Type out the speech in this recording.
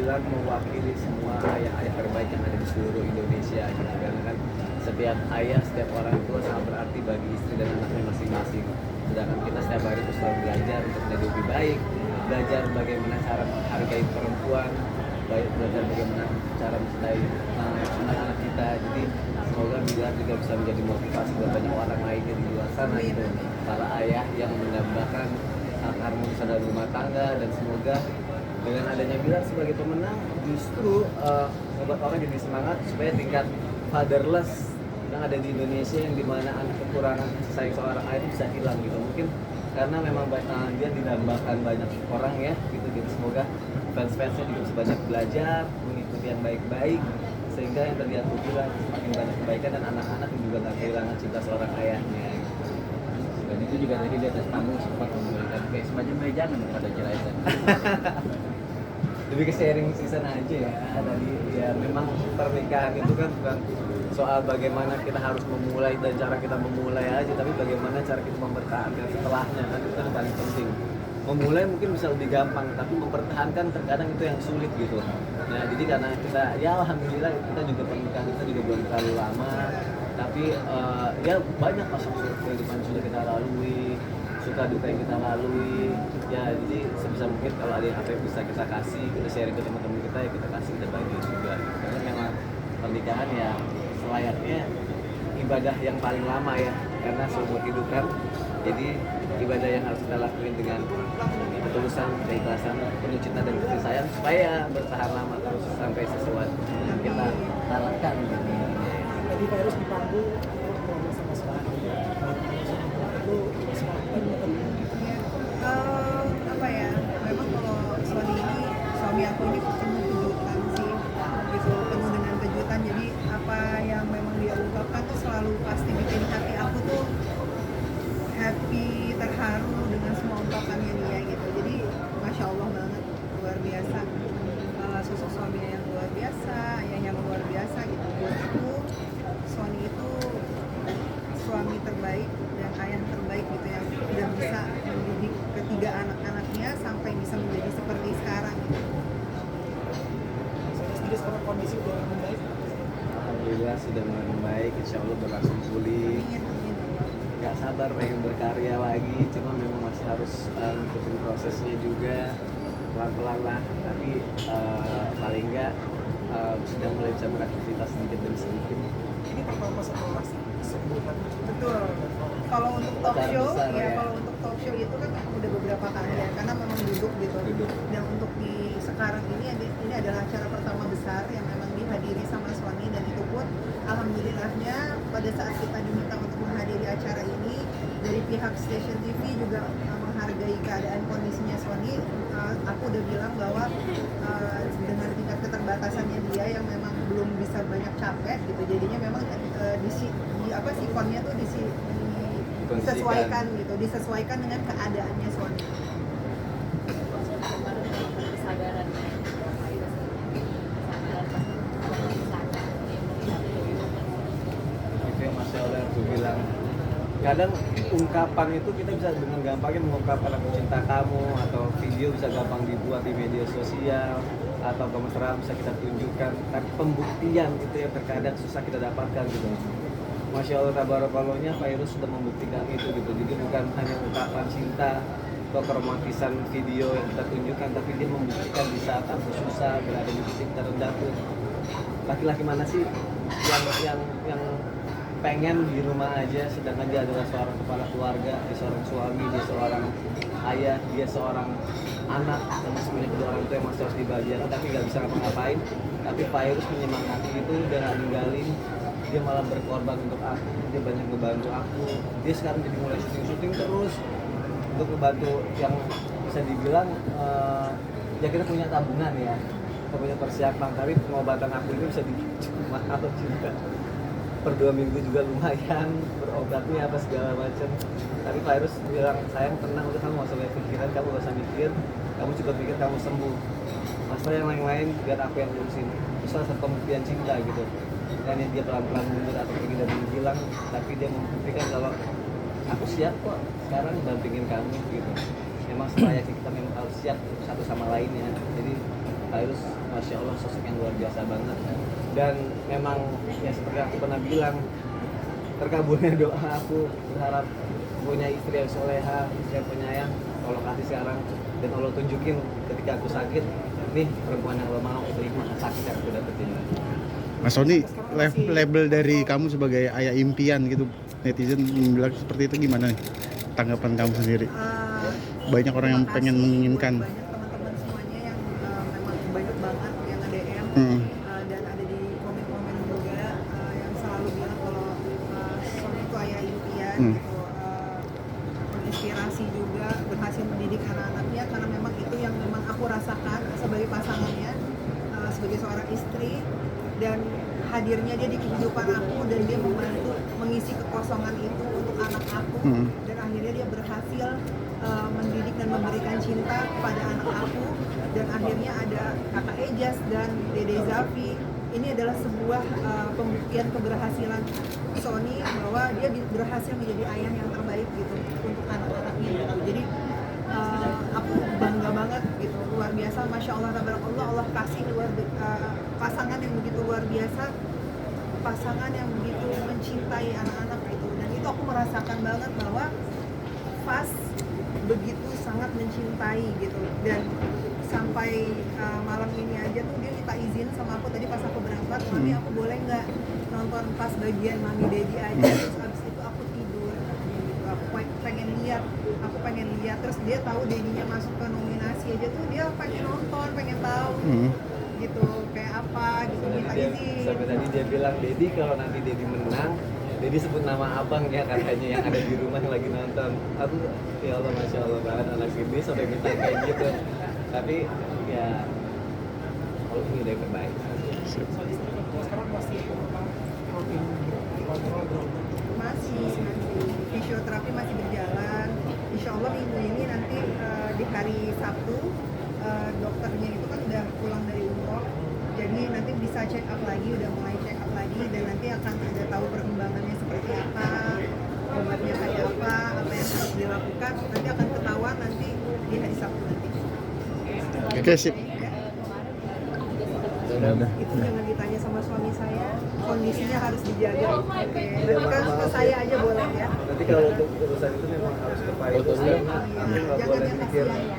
bilang mewakili semua ayah-ayah terbaik yang ada di seluruh Indonesia gitu. Karena kan setiap ayah, setiap orang tua sangat berarti bagi istri dan anaknya masing-masing. Sedangkan kita setiap hari itu selalu belajar untuk menjadi lebih baik, belajar bagaimana cara menghargai perempuan, belajar bagaimana cara mencintai anak-anak kita. Jadi semoga Bilar juga bisa menjadi motivasi buat banyak orang lainnya di luar sana gitu, para ayah yang mendambakan harmonis dalam rumah tangga. Dan semoga dengan adanya Bilar sebagai pemenang justru membuat orang jadi semangat supaya tingkat fatherless yang ada di Indonesia, yang dimana anak kekurangan kasih sayang seorang ayah itu bisa hilang gitu. Mungkin karena memang dia didambakan banyak orang ya gitu. Jadi semoga fans-fansnya juga bisa banyak belajar, mengikuti yang baik-baik, sehingga yang tadi aku bilang semakin banyak kebaikan dan anak-anak juga gak kehilangan cinta seorang ayahnya gitu. Dan itu juga tadi di atas panggung sempat memberikan kayak semacam wejangan kepada Jeraitan. Lebih ke sharing season aja ya. Tadi ya memang pernikahan itu kan bukan soal bagaimana kita harus memulai dan cara kita memulai aja, tapi bagaimana cara kita mempertahankan setelahnya, kan itu yang paling penting. Memulai mungkin bisa lebih gampang, tapi mempertahankan terkadang itu yang sulit gitu. Nah jadi karena kita ya alhamdulillah kita juga pernikahan kita juga belum terlalu lama, tapi ya banyak masa-masa kehidupan sudah kita lalui, suka duka yang kita lalui ya. Jadi sebisa mungkin kalau ada apa yang bisa kita kasih, kita sharing ke teman-teman kita ya kita kasih, kita bagi juga. Karena memang pernikahan ya selayaknya ibadah yang paling lama ya, karena seumur hidup kan. Jadi ibadah yang harus kita lakuin dengan ketulusan, keikhlasan, penuh cinta dan kasih sayang supaya bertahan lama terus sampai sesuatu yang kita harapkan gitu. Tadi Virus di panggung ngomong sama sekali itu semakin apa ya, memang kalau suami aku ini penuh kejutan sih gitu, penuh dengan kejutan. Jadi apa yang memang dia ungkapkan tuh selalu pasti bikin hati aku tuh happy, terharu dengan semua ungkapannya dia gitu. Jadi masya Allah banget, luar biasa. Sosok suaminya yang luar biasa, ayahnya yang luar biasa gitu. Buat aku Sony itu suami terbaik dan ayah terbaik gitu, yang udah bisa mendidik ketiga anak-anaknya sampai bisa menjadi seperti sekarang gitu. jadi sekarang kondisi udah membaik. Alhamdulillah sudah mulai membaik, insya Allah berlangsung pulih. Amin. Gak sabar pengen berkarya lagi, cuma memang masih harus ngikutin prosesnya juga pelan-pelan lah. Tapi paling enggak sudah mulai bisa beraktivitas sedikit demi sedikit. Ini pertama setelah sebulan. Betul. Kalau untuk talk Acara show, besar, ya. kalau untuk talk show itu kan udah beberapa kali ya, karena memang duduk gitu. Duduk. Dan untuk di sekarang ini adalah acara pertama besar yang memang dihadiri sama Sony, dan itu pun alhamdulillahnya pada saat kita diminta untuk menghadiri acara ini dari pihak stasiun TV juga menghargai keadaan kondisinya Sony. Aku udah bilang bahwa dengan tingkat keterbatasannya dia yang memang belum bisa banyak capek gitu, jadinya memang sikonnya tuh disesuaikan gitu, disesuaikan dengan keadaannya Sony. Itu yang Mas Yolda aku bilang. Kadang ungkapan itu kita bisa dengan gampangnya mengungkapkan aku cinta kamu, atau video bisa gampang dibuat di media sosial, atau kemesraan bisa kita tunjukkan. Tapi pembuktian itu yang terkadang susah kita dapatkan gitu. Masya Allah tabarakallohnya Virus sudah membuktikan itu gitu. Jadi bukan hanya ungkapan cinta atau keromantisan video yang kita tunjukkan, tapi dia membuktikan di saat aku susah, berada di titik terendah tuh. Laki-laki mana sih yang pengen di rumah aja, sedangkan dia adalah seorang kepala keluarga, dia seorang suami, dia seorang ayah, dia seorang anak yang masih punya kedua orang tua yang masih harus dibahagiakan, tapi nggak bisa ngapa-ngapain. Tapi Virus menyemangati itu, dia nggak ninggalin, dia malah berkorban untuk aku, dia banyak ngebantu aku. Dia sekarang jadi mulai syuting terus untuk ngebantu yang bisa dibilang ya kita punya tabungan ya, kita punya persiapan, tapi pengobatan aku ini bisa cukup mahal juga. Per 2 minggu juga lumayan, berobatnya apa segala macam. Tapi Virus bilang, sayang tenang, udah kamu gak usah banyak pikiran, kamu gak usah mikir, kamu cukup pikir kamu sembuh. Masalah yang lain-lain biar aku yang ngurusin. Itu salah satu pembuktian cinta gitu. Dan dia pelan-pelan mundur atau pergi dari menghilang, tapi dia membuktikan kalau aku siap kok sekarang dampingin kamu gitu. Memang selayaknya kita memang harus siap satu sama lainnya. Jadi Kak Irus masya Allah sosok yang luar biasa banget, dan memang ya seperti aku pernah bilang, terkabulnya doa aku berharap punya istri yang soleha, istri yang penyayang. Allah kasih sekarang, dan Allah tunjukin ketika aku sakit, nih perempuan yang lo mau terima sakit yang aku dapetin. Mas Sony, label dari kamu sebagai ayah impian gitu, netizen bilang seperti itu, gimana nih tanggapan kamu sendiri? Banyak orang yang Terima pengen kasih menginginkan. buat banyak teman-teman semuanya yang memang banyak banget yang nge-DM dan ada di komen-komen juga yang selalu bilang kalau Sony itu ayah impian gitu, menginspirasi juga, berhasil mendidik anak-anaknya, karena memang itu yang memang aku rasakan sebagai pasangannya, sebagai seorang istri, dan hadirnya dia di kehidupan aku dan dia membantu mengisi kekosongan itu untuk anak aku, dan akhirnya dia berhasil mendidik dan memberikan cinta kepada anak aku, dan akhirnya ada kakak Ejas dan Dede Zafi. Ini adalah sebuah pembuktian keberhasilan Sony bahwa dia berhasil menjadi ayah yang terbaik gitu untuk anak-anaknya gitu. Jadi aku bangga banget gitu, luar biasa, masya Allah, tabarakallah, Allah kasih pasangan yang begitu luar biasa, pasangan yang begitu mencintai anak-anak gitu, dan itu aku merasakan banget bahwa Fas begitu sangat mencintai gitu, dan sampai malam ini aja tuh dia minta izin sama aku tadi pas aku berangkat, mami aku boleh nggak nonton pas bagian mami Dedi aja, terus abis itu aku tidur gitu, aku pengen lihat, terus dia tahu Dedinya masuk ke nominasi aja tuh dia pengen nonton, pengen tahu gitu kayak apa gitu, minta izin. Sampai tadi dia bilang, Dedi kalau nanti Dedi menang, Dedi sebut nama abang ya katanya yang ada di rumah yang lagi nonton. Aku ya Allah masya Allah banget anak ini sampai minta kayak gitu. Tapi ya kalau ini udah yang terbaik. Sekarang masih rutin dikontrol dong. Masih fisioterapi masih berjalan. Insya Allah minggu ini nanti di hari Sabtu dokternya itu kan udah pulang dari umroh, jadi nanti bisa check up lagi, udah mulai check up lagi, dan nanti akan ada tahu perkembangannya seperti apa, obatnya kayak apa yang harus dilakukan, nanti akan ketahuan nanti di hari Sabtu nanti. Oke, sip. Itu jangan ditanya sama suami saya, kondisinya harus dijaga. Oke. Ke saya aja boleh ya. Nanti kalau untuk urusan itu memang harus ke Pak Irus. Jangan yang kasihan ya.